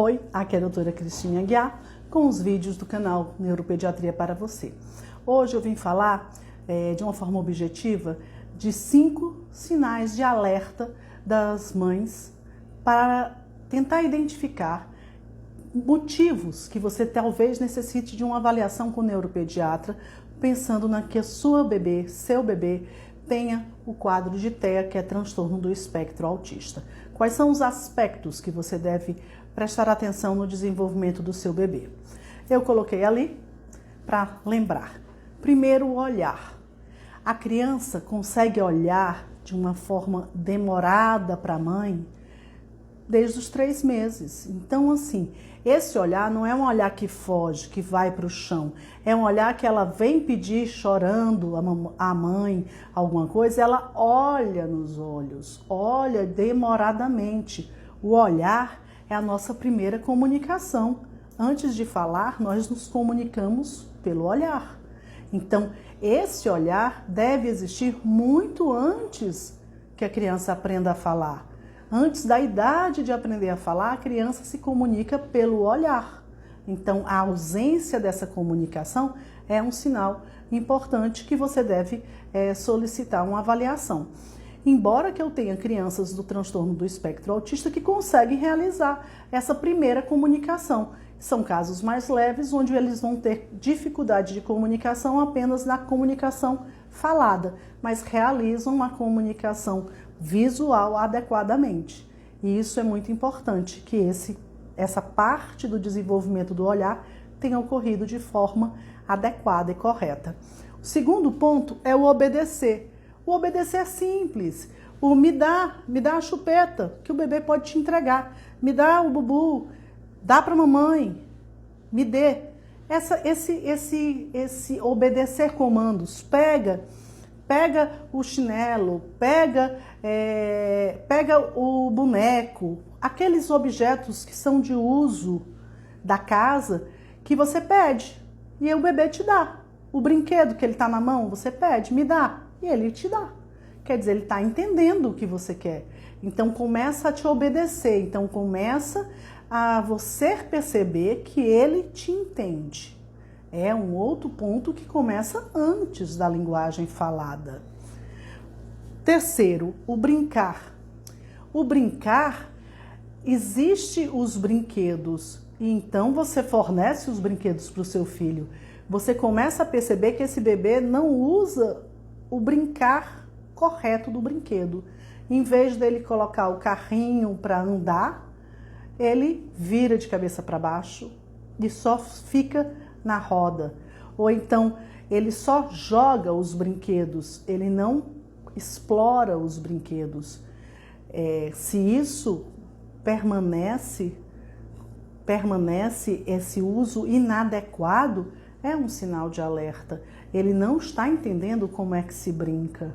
Oi, aqui é a doutora Cristina Aguiar com os vídeos do canal Neuropediatria para você. Hoje eu vim falar de uma forma objetiva de 5 sinais de alerta das mães para tentar identificar motivos que você talvez necessite de uma avaliação com o neuropediatra, pensando na que seu bebê tenha o quadro de TEA, que é transtorno do espectro autista. Quais são os aspectos que você deve prestar atenção no desenvolvimento do seu bebê? Eu coloquei ali para lembrar. Primeiro, o olhar. A criança consegue olhar de uma forma demorada para a mãe desde os 3 meses. Então, assim, esse olhar não é um olhar que foge, que vai para o chão. É um olhar que ela vem pedir chorando a mãe alguma coisa, ela olha nos olhos, olha demoradamente. O olhar é a nossa primeira comunicação. Antes de falar, nós nos comunicamos pelo olhar. Então, esse olhar deve existir muito antes que a criança aprenda a falar. Antes da idade de aprender a falar, a criança se comunica pelo olhar. Então, a ausência dessa comunicação é um sinal importante que você deve solicitar uma avaliação. Embora que eu tenha crianças do transtorno do espectro autista que conseguem realizar essa primeira comunicação. São casos mais leves, onde eles vão ter dificuldade de comunicação apenas na comunicação falada, mas realizam uma comunicação visual adequadamente. E isso é muito importante, que essa parte do desenvolvimento do olhar tenha ocorrido de forma adequada e correta. O segundo ponto é o obedecer. O obedecer é simples. O me dá a chupeta, que o bebê pode te entregar. Me dá o bubu, dá para mamãe, me dê. Esse obedecer comandos, pega o chinelo, pega o boneco, aqueles objetos que são de uso da casa que você pede e o bebê te dá. O brinquedo que ele está na mão, você pede, me dá, e ele te dá. Quer dizer, ele está entendendo o que você quer. Então começa a te obedecer, então começa a você perceber que ele te entende. É um outro ponto que começa antes da linguagem falada. Terceiro, o brincar. O brincar, existe os brinquedos, e então você fornece os brinquedos para o seu filho. Você começa a perceber que esse bebê não usa o brincar correto do brinquedo. Em vez dele colocar o carrinho para andar, ele vira de cabeça para baixo e só fica na roda. Ou então ele só joga os brinquedos, ele não explora os brinquedos. Se isso permanece esse uso inadequado, é um sinal de alerta. Ele não está entendendo como é que se brinca.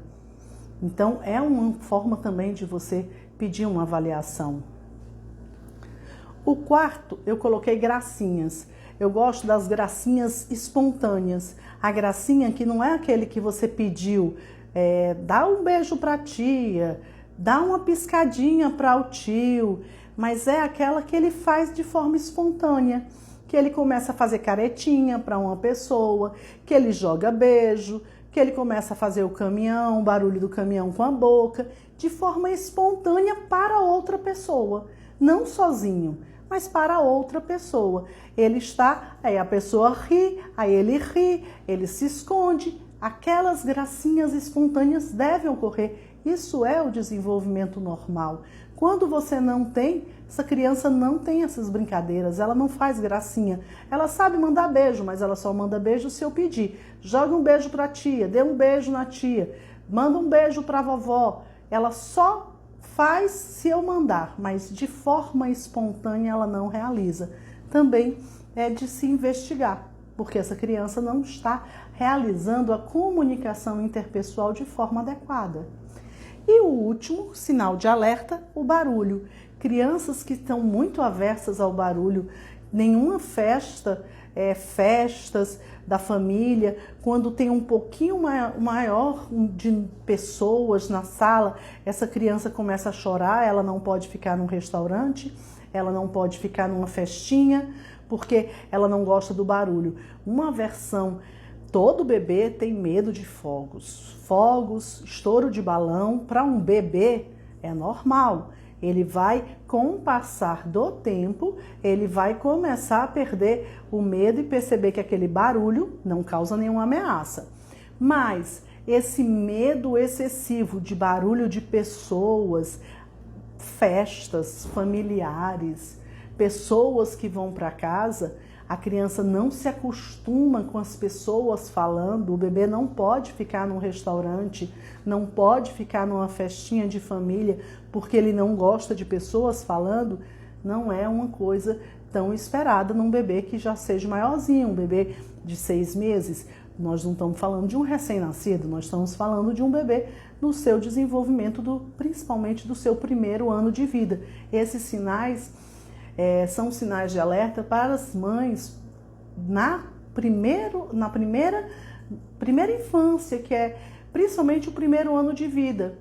Então é uma forma também de você pedir uma avaliação. O quarto, eu coloquei gracinhas. Eu gosto das gracinhas espontâneas. A gracinha que não é aquele que você pediu, dá um beijo para a tia, dá uma piscadinha para o tio, mas é aquela que ele faz de forma espontânea, que ele começa a fazer caretinha para uma pessoa, que ele joga beijo, que ele começa a fazer o barulho do caminhão com a boca, de forma espontânea para outra pessoa, não sozinho, mas para outra pessoa. Ele está, aí a pessoa ri, aí ele ri, ele se esconde. Aquelas gracinhas espontâneas devem ocorrer. Isso é o desenvolvimento normal. Quando você não tem, essa criança não tem essas brincadeiras, ela não faz gracinha. Ela sabe mandar beijo, mas ela só manda beijo se eu pedir. Joga um beijo para a tia, dê um beijo na tia, manda um beijo para a vovó. Ela só faz se eu mandar, mas de forma espontânea ela não realiza. Também é de se investigar, porque essa criança não está realizando a comunicação interpessoal de forma adequada. E o último sinal de alerta, o barulho. Crianças que estão muito aversas ao barulho, nenhuma festas da família, quando tem um pouquinho maior de pessoas na sala, essa criança começa a chorar, ela não pode ficar num restaurante, ela não pode ficar numa festinha, porque ela não gosta do barulho. Uma aversão, todo bebê tem medo de fogos. Fogos, estouro de balão, para um bebê é normal. Ele vai, com o passar do tempo, ele vai começar a perder o medo e perceber que aquele barulho não causa nenhuma ameaça. Mas esse medo excessivo de barulho de pessoas, festas familiares, pessoas que vão para casa, a criança não se acostuma com as pessoas falando, o bebê não pode ficar num restaurante, não pode ficar numa festinha de família porque ele não gosta de pessoas falando, não é uma coisa tão esperada num bebê que já seja maiorzinho, um bebê de 6 meses. Nós não estamos falando de um recém-nascido, nós estamos falando de um bebê no seu desenvolvimento, principalmente do seu primeiro ano de vida. Esses sinais são sinais de alerta para as mães na primeira infância, que é principalmente o primeiro ano de vida.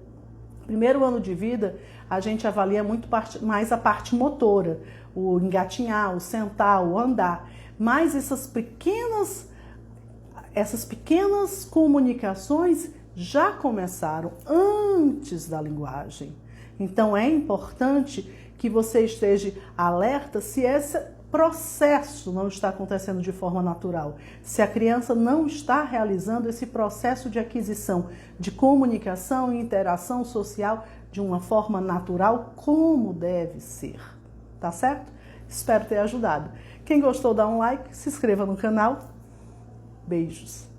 Primeiro ano de vida, a gente avalia muito mais a parte motora, o engatinhar, o sentar, o andar. Mas essas pequenas comunicações já começaram antes da linguagem. Então é importante que você esteja alerta se esse processo não está acontecendo de forma natural, se a criança não está realizando esse processo de aquisição, de comunicação e interação social de uma forma natural, como deve ser. Tá certo? Espero ter ajudado. Quem gostou, dá um like, se inscreva no canal. Beijos!